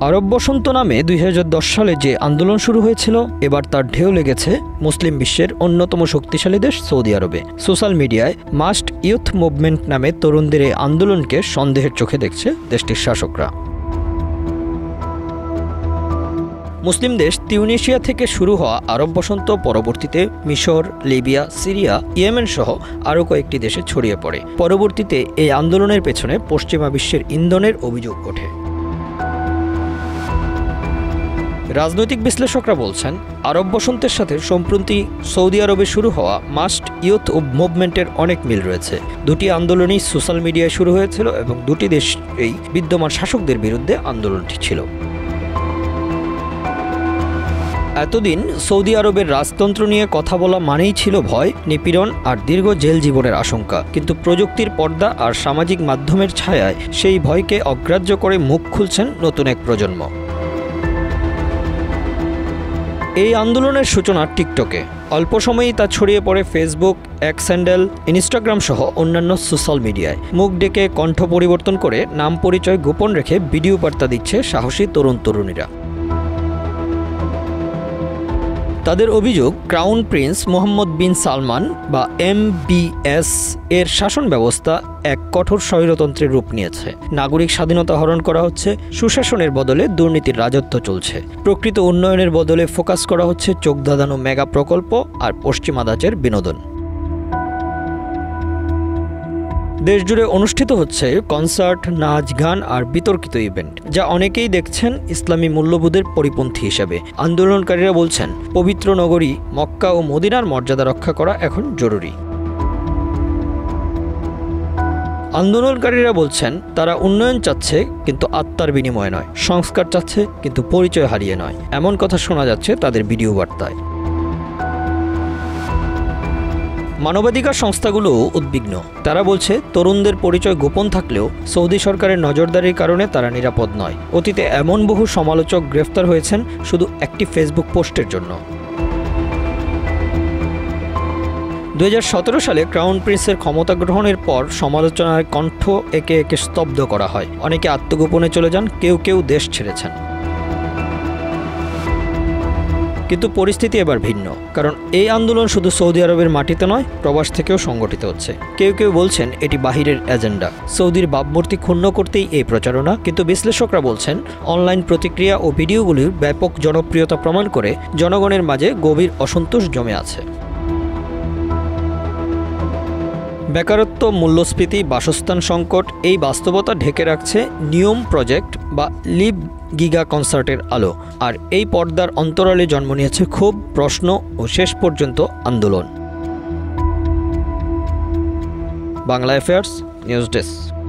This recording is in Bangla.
আরব বসন্ত নামে 2010 সালে যে আন্দোলন শুরু হয়েছিল, এবার তার ঢেউ লেগেছে মুসলিম বিশ্বের অন্যতম শক্তিশালী দেশ সৌদি আরবে। সোশ্যাল মিডিয়ায় মাস্ট ইউথ মুভমেন্ট নামে তরুণদের এই আন্দোলনকে সন্দেহের চোখে দেখছে দেশটির শাসকরা। মুসলিম দেশ তিউনিসিয়া থেকে শুরু হওয়া আরব বসন্ত পরবর্তীতে মিশর, লিবিয়া, সিরিয়া, ইয়েমেন সহ আরও কয়েকটি দেশে ছড়িয়ে পড়ে। পরবর্তীতে এই আন্দোলনের পেছনে পশ্চিমা বিশ্বের ইন্ধনের অভিযোগ ওঠে। রাজনৈতিক বিশ্লেষকরা বলছেন, আরব বসন্তের সাথে সম্প্রতি সৌদি আরবে শুরু হওয়া মাস্ট ইউথ মুভমেন্টের অনেক মিল রয়েছে। দুটি আন্দোলনই সোশ্যাল মিডিয়ায় শুরু হয়েছিল এবং দুটি দেশেই বিদ্যমান শাসকদের বিরুদ্ধে আন্দোলনটি ছিল। এতদিন সৌদি আরবের রাজতন্ত্র নিয়ে কথা বলা মানেই ছিল ভয়, নিপীড়ন আর দীর্ঘ জেল জীবনের আশঙ্কা। কিন্তু প্রযুক্তির পর্দা আর সামাজিক মাধ্যমের ছায়ায় সেই ভয়কে অগ্রাহ্য করে মুখ খুলছেন নতুন এক প্রজন্ম। এই আন্দোলনের সূচনা টিকটকে। অল্প সময়েই তা ছড়িয়ে পড়ে ফেসবুক, এক্স হ্যান্ডেল, ইনস্টাগ্রাম সহ অন্যান্য সোশ্যাল মিডিয়ায়। মুখ ডেকে কণ্ঠ পরিবর্তন করে নাম পরিচয় গোপন রেখে ভিডিও বার্তা দিচ্ছে সাহসী তরুণ তরুণীরা। তাদের অভিযোগ, ক্রাউন প্রিন্স মোহাম্মদ বিন সালমান বা MBS এর শাসন ব্যবস্থা এক কঠোর স্বৈরতন্ত্রের রূপ নিয়েছে। নাগরিক স্বাধীনতা হরণ করা হচ্ছে, সুশাসনের বদলে দুর্নীতির রাজত্ব চলছে। প্রকৃত উন্নয়নের বদলে ফোকাস করা হচ্ছে চোখ ধাঁধানো মেগা প্রকল্প আর পশ্চিমা ধাঁচের বিনোদন। দেশজুড়ে অনুষ্ঠিত হচ্ছে কনসার্ট, নাচ, গান আর বিতর্কিত ইভেন্ট, যা অনেকেই দেখছেন ইসলামী মূল্যবোধের পরিপন্থী হিসেবে। আন্দোলনকারীরা বলছেন, পবিত্র নগরী মক্কা ও মদিনার মর্যাদা রক্ষা করা এখন জরুরি। আন্দোলনকারীরা বলছেন, তারা উন্নয়ন চাচ্ছে কিন্তু আত্মার বিনিময়ে নয়, সংস্কার চাচ্ছে কিন্তু পরিচয় হারিয়ে নয়। এমন কথা শোনা যাচ্ছে তাদের ভিডিও বার্তায়। মানবাধিকার সংস্থাগুলো উদ্বিগ্ন। তারা বলছে, তরুণদের পরিচয় গোপন থাকলেও সৌদি সরকারের নজরদারির কারণে তারা নিরাপদ নয়। অতীতে এমন বহু সমালোচক গ্রেফতার হয়েছেন শুধু একটি ফেসবুক পোস্টের জন্য। 2017 সালে ক্রাউন প্রিন্সের ক্ষমতা গ্রহণের পর সমালোচনার কণ্ঠ একে একে স্তব্ধ করা হয়। অনেকে আত্মগোপনে চলে যান, কেউ কেউ দেশ ছেড়েছেন। কিন্তু পরিস্থিতি এবার ভিন্ন, কারণ এই আন্দোলন শুধু সৌদি আরবের মাটিতে নয়, প্রবাস থেকেও সংগঠিত হচ্ছে। কেউ কেউ বলছেন এটি বাহিরের এজেন্ডা, সৌদির ভাবমূর্তি ক্ষুণ্ণ করতেই এই প্রচারণা। কিন্তু বিশ্লেষকরা বলছেন, অনলাইন প্রতিক্রিয়া ও ভিডিওগুলির ব্যাপক জনপ্রিয়তা প্রমাণ করে জনগণের মাঝে গভীর অসন্তোষ জমে আছে। বেকারত্ব, মূল্যস্ফীতি, বাসস্থান সংকট, এই বাস্তবতা ঢেকে রাখছে নিয়ম প্রজেক্ট বা লিভ গিগা কনসার্টের আলো। আর এই পর্দার অন্তরালে জন্ম নিয়েছে ক্ষোভ, প্রশ্ন ও শেষ পর্যন্ত আন্দোলন। Bangla affairs news desk.